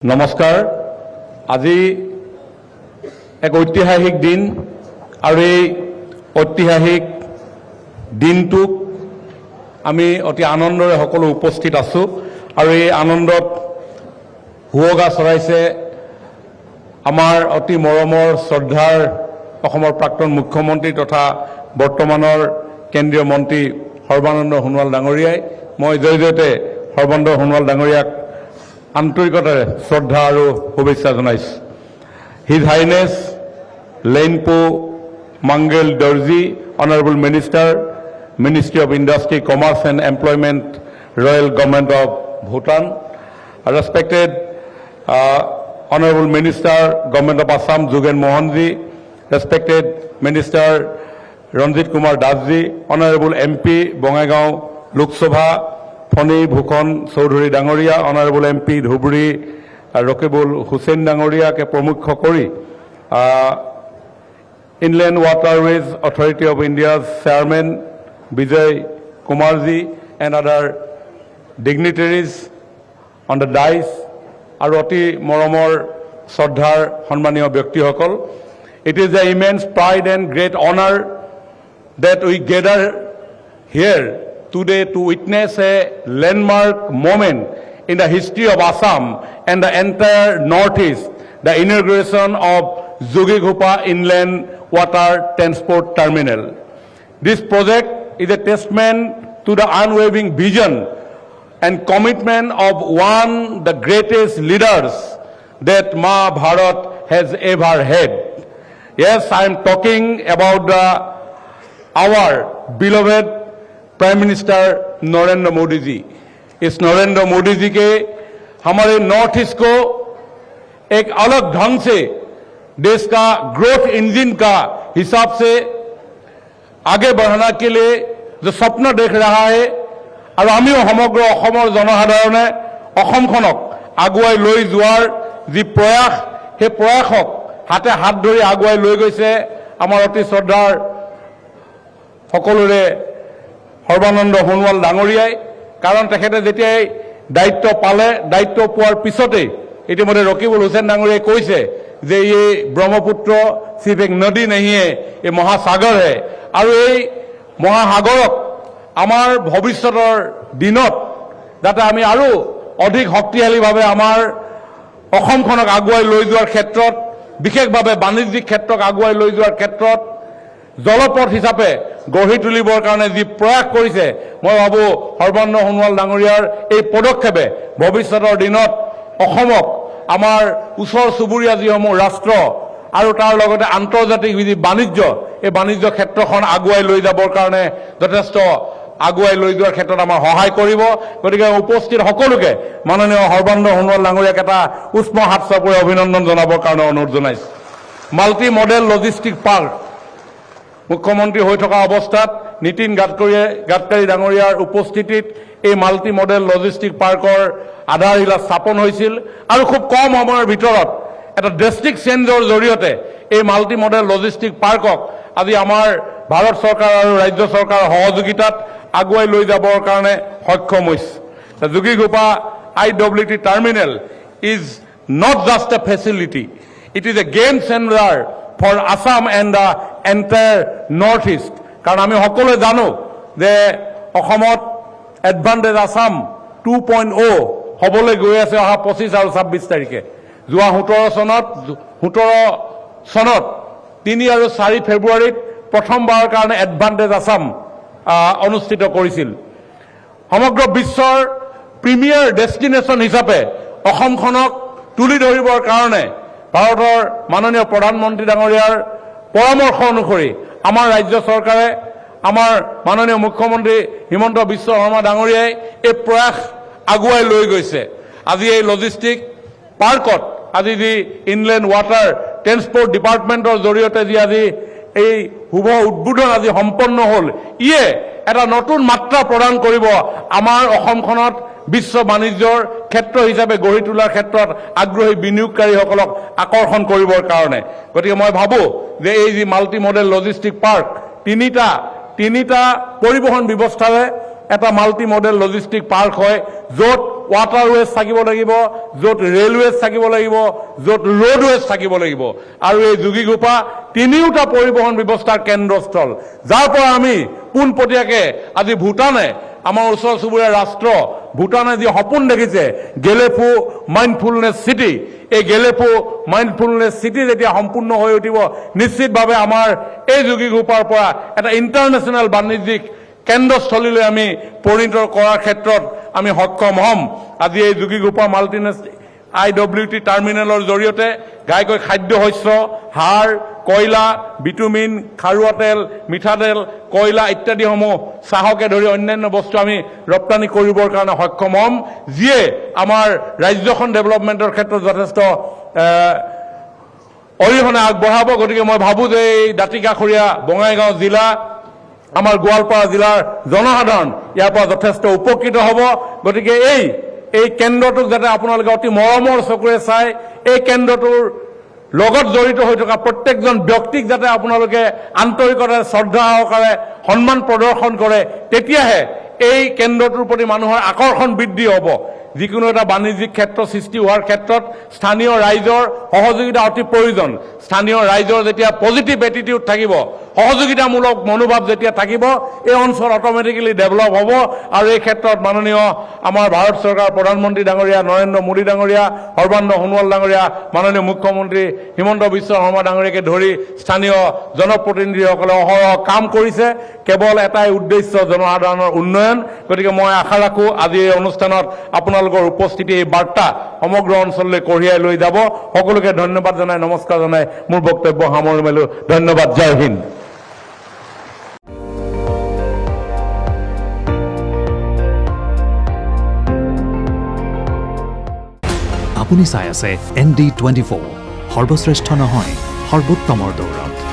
নমস্কাৰ। আজি এক ঐতিহাসিক দিন আৰু এই ঐতিহাসিক দিনটোক আমি অতি আনন্দৰে সকলো উপস্থিত আছোঁ আৰু এই আনন্দত হুৱগা চৰাইছে আমাৰ অতি মৰমৰ শ্ৰদ্ধাৰ অসমৰ প্ৰাক্তন মুখ্যমন্ত্ৰী তথা বৰ্তমানৰ কেন্দ্ৰীয় মন্ত্ৰী সৰ্বানন্দ সোণোৱাল ডাঙৰীয়াই। মই জয়তে সৰ্বানন্দ সোণোৱাল ডাঙৰীয়াক আন্তৰিকতাৰে শ্ৰদ্ধা আৰু শুভেচ্ছা জনাইছোঁ। His Highness Lyonpo Namgyal Dorji, honourable minister, ministry of industry, commerce and employment, royal government of Bhutan, respected honourable minister, government of Assam, Jogen Mohanji, respected minister Ranjit Kumar Dasji, honourable MP Bongaigaon Lok Sabha Phani Bhushan Choudhury ডাঙৰীয়া, অনাৰেবল MP ধুবুৰী ৰকিবুল হুছেইন ডাঙৰীয়াকে প্ৰমুখ কৰি ইনলেণ্ড ৱাটাৰৱেজ অথৰিটি অফ ইণ্ডিয়াৰ chairman Bijoy Kumarji and other dignitaries on the dice আৰু অতি মৰমৰ শ্ৰদ্ধাৰ সন্মানীয় ব্যক্তিসকল, it is an immense pride and great honor that we gather here today to witness a landmark moment in the history of Assam and the entire Northeast, the inauguration of Jugighopa Inland Water Transport Terminal. This project is a testament to the unwavering vision and commitment of one of the greatest leaders that Ma Bharat has ever had. Yes, I am talking about our beloved prime minister Narendra Modi ji. इस नरेंद्र मोदी जी के हमारे north east को एक अलग ढंग से देश का growth engine का हिसाब से आगे बढ़ाने के लिए जो स्वप्न देख रहा है और आमिও समग्र অসমৰ জনসাধাৰণে অসমখনক আগুৱাই লৈ যোৱাৰ যি প্ৰয়াস, সেই প্ৰয়াসক হাতে হাত ধৰি আগুৱাই লৈ গৈছে আমাৰ অতি শ্ৰদ্ধাৰ সকলোৰে সৰ্বানন্দ সোণোৱাল ডাঙৰীয়াই। কাৰণ তেখেতে যেতিয়াই দায়িত্ব পালে, দায়িত্ব পোৱাৰ পিছতেই ইতিমধ্যে ৰকিবুল হুছেইন ডাঙৰীয়াই কৈছে যে এই ব্ৰহ্মপুত্ৰ सिर्फ एक नदी नहीं है, ये महासागर है আৰু এই মহাসাগৰক আমাৰ ভৱিষ্যতৰ দিনত যাতে আমি আৰু অধিক শক্তিশালীভাৱে আমাৰ অসমখনক আগুৱাই লৈ যোৱাৰ ক্ষেত্ৰত, বিশেষভাৱে বাণিজ্যিক ক্ষেত্ৰক আগুৱাই লৈ যোৱাৰ ক্ষেত্ৰত জলপথ হিচাপে গঢ়ি তুলিবৰ কাৰণে যি প্ৰয়াস কৰিছে, মই ভাবোঁ সৰ্বানন্দ সোণোৱাল ডাঙৰীয়াৰ এই পদক্ষেপে ভৱিষ্যতৰ দিনত অসমক আমাৰ ওচৰ চুবুৰীয়া যিসমূহ ৰাষ্ট্ৰ আৰু তাৰ লগতে আন্তৰ্জাতিক যি বাণিজ্য, এই বাণিজ্য ক্ষেত্ৰখন আগুৱাই লৈ যাবৰ কাৰণে যথেষ্ট আগুৱাই লৈ যোৱাৰ ক্ষেত্ৰত আমাৰ সহায় কৰিব। গতিকে উপস্থিত সকলোকে মাননীয় সৰ্বানন্দ সোণোৱাল ডাঙৰীয়াক এটা উষ্ম হাত চাপৰি অভিনন্দন জনাবৰ কাৰণে অনুৰোধ জনাইছোঁ। মাল্টি মডেল লজিষ্টিক পাৰ্ক মুখ্যমন্ত্ৰী হৈ থকা অৱস্থাত নীতিন গাডকাৰী ডাঙৰীয়াৰ উপস্থিতিত এই মাল্টি মডেল লজিষ্টিক পাৰ্কৰ আধাৰশিলা স্থাপন হৈছিল আৰু খুব কম সময়ৰ ভিতৰত এটা ড্ৰেষ্টিক চেঞ্জৰ জৰিয়তে এই মাল্টি মডেল লজিষ্টিক পাৰ্কক আজি আমাৰ ভাৰত চৰকাৰ আৰু ৰাজ্য চৰকাৰৰ সহযোগিতাত আগুৱাই লৈ যাবৰ কাৰণে সক্ষম হৈছে। Jogighopa IWT terminal is not just a facility, it is a game changer for Assam and the entire north east. কাৰণ আমি সকলোৱে জানো যে অসমত এডভান্টেজ আছাম 2.0 হ'বলৈ গৈ আছে অহা 25 আৰু 26 তাৰিখে। যোৱা 17 চনত 3 আৰু 4 ফেব্ৰুৱাৰীত প্ৰথমবাৰৰ কাৰণে এডভান্টেজ আছাম অনুষ্ঠিত কৰিছিল। সমগ্ৰ বিশ্বৰ প্ৰিমিয়াৰ ডেষ্টিনেশ্যন হিচাপে অসমখনক তুলি ধৰিবৰ কাৰণে ভাৰতৰ মাননীয় প্ৰধানমন্ত্ৰী ডাঙৰীয়াৰ পৰামৰ্শ অনুসৰি আমাৰ ৰাজ্য চৰকাৰে, আমাৰ মাননীয় মুখ্যমন্ত্ৰী হিমন্ত বিশ্ব শৰ্মা ডাঙৰীয়াই এই প্ৰয়াস আগুৱাই লৈ গৈছে। আজি এই লজিষ্টিক পাৰ্কত আজি যি ইনলেণ্ড ৱাটাৰ ট্ৰেন্সপৰ্ট ডিপাৰ্টমেণ্টৰ জৰিয়তে যি আজি এই শুভ উদ্বোধন আজি সম্পন্ন হ'ল, ইয়ে এটা নতুন মাত্ৰা প্ৰদান কৰিব আমাৰ অসমখনত বিশ্ব বাণিজ্যৰ ক্ষেত্ৰ হিচাপে গঢ়ি তোলাৰ ক্ষেত্ৰত আগ্ৰহী বিনিয়োগকাৰীসকলক আকৰ্ষণ কৰিবৰ কাৰণে। গতিকে মই ভাবোঁ যে এই যি মাল্টি মডেল লজিষ্টিক পাৰ্ক তিনিটা পৰিবহণ ব্যৱস্থাৰে এটা মাল্টি মডেল লজিষ্টিক পাৰ্ক হয় য'ত ৱাটাৰৱেজ থাকিব লাগিব, য'ত ৰেলৱেজ থাকিব লাগিব, য'ত ৰোডৱেজ থাকিব লাগিব। আৰু এই যোগীঘোপা তিনিওটা পৰিবহণ ব্যৱস্থাৰ কেন্দ্ৰস্থল, যাৰ পৰা আমি পোনপটীয়াকৈ আজি ভূটানে, আমাৰ ওচৰ চুবুৰীয়া ৰাষ্ট্ৰ ভূটানে যি সপোন দেখিছে গেলেফু মাইণ্ডফুলনেছ চিটি, এই গেলেফু মাইণ্ডফুলনেছ চিটি যেতিয়া সম্পূৰ্ণ হৈ উঠিব, নিশ্চিতভাৱে আমাৰ এই যোগীঘোপাৰ পৰা এটা ইণ্টাৰনেশ্যনেল বাণিজ্যিক কেন্দ্ৰস্থলীলৈ আমি পৰিণত কৰাৰ ক্ষেত্ৰত আমি সক্ষম হ'ম। আজি এই যোগীঘোপা মাল্টিনেছ IWT টাৰ্মিনেলৰ জৰিয়তে ঘাইকৈ খাদ্য শস্য, সাৰ, কয়লা, বিটুমিন, খাৰুৱা তেল, মিঠাতেল, কয়লা ইত্যাদিসমূহ, চাহকে ধৰি অন্যান্য বস্তু আমি ৰপ্তানি কৰিবৰ কাৰণে সক্ষম হ'ম, যিয়ে আমাৰ ৰাজ্যখন ডেভেলপমেণ্টৰ ক্ষেত্ৰত যথেষ্ট অৰিহণা আগবঢ়াব। গতিকে মই ভাবোঁ যে এই দাঁতিকাষৰীয়া বঙাইগাঁও জিলা, আমাৰ গোৱালপাৰা জিলাৰ জনসাধাৰণ ইয়াৰ পৰা যথেষ্ট উপকৃত হ'ব। গতিকে এই কেন্দ্ৰটোক যাতে আপোনালোকে অতি মৰমৰ চকুৰে চাই, এই কেন্দ্ৰটোৰ লগত জড়িত হৈ থকা প্ৰত্যেকজন ব্যক্তিক যাতে আপোনালোকে আন্তৰিকতাৰে শ্ৰদ্ধা সহকাৰে সন্মান প্ৰদৰ্শন কৰে, তেতিয়াহে এই কেন্দ্ৰটোৰ প্ৰতি মানুহৰ আকৰ্ষণ বৃদ্ধি হ'ব। যিকোনো এটা বাণিজ্যিক ক্ষেত্ৰ সৃষ্টি হোৱাৰ ক্ষেত্ৰত স্থানীয় ৰাইজৰ সহযোগিতা অতি প্ৰয়োজন। স্থানীয় ৰাইজৰ যেতিয়া পজিটিভ এটিটিউড থাকিব, সহযোগিতামূলক মনোভাৱ যেতিয়া থাকিব, এই অঞ্চল অট'মেটিকেলি ডেভেলপ হ'ব। আৰু এই ক্ষেত্ৰত মাননীয় আমাৰ ভাৰত চৰকাৰ প্ৰধানমন্ত্ৰী ডাঙৰীয়া নৰেন্দ্ৰ মোদী ডাঙৰীয়া, সৰ্বানন্দ সোণোৱাল ডাঙৰীয়া, মাননীয় মুখ্যমন্ত্ৰী হিমন্ত বিশ্ব শৰ্মা ডাঙৰীয়াকে ধৰি স্থানীয় জনপ্ৰতিনিধিসকলে অহৰহ কাম কৰিছে, কেৱল এটাই উদ্দেশ্য, জনসাধাৰণৰ উন্নয়ন। গতিকে মই আশা ৰাখোঁ আজি এই অনুষ্ঠানত আপোনালোকৰ উপস্থিতি, এই বাৰ্তা সমগ্ৰ অঞ্চললৈ কঢ়িয়াই লৈ যাব। সকলোকে ধন্যবাদ জনাই, নমস্কাৰ জনাই মোৰ বক্তব্য সামৰি মাৰিলোঁ। ধন্যবাদ। জয় হিন্দ। আপুনি চাই আছে ND24, সৰ্বশ্ৰেষ্ঠ নহয়, সৰ্বোত্তমৰ দৌৰত।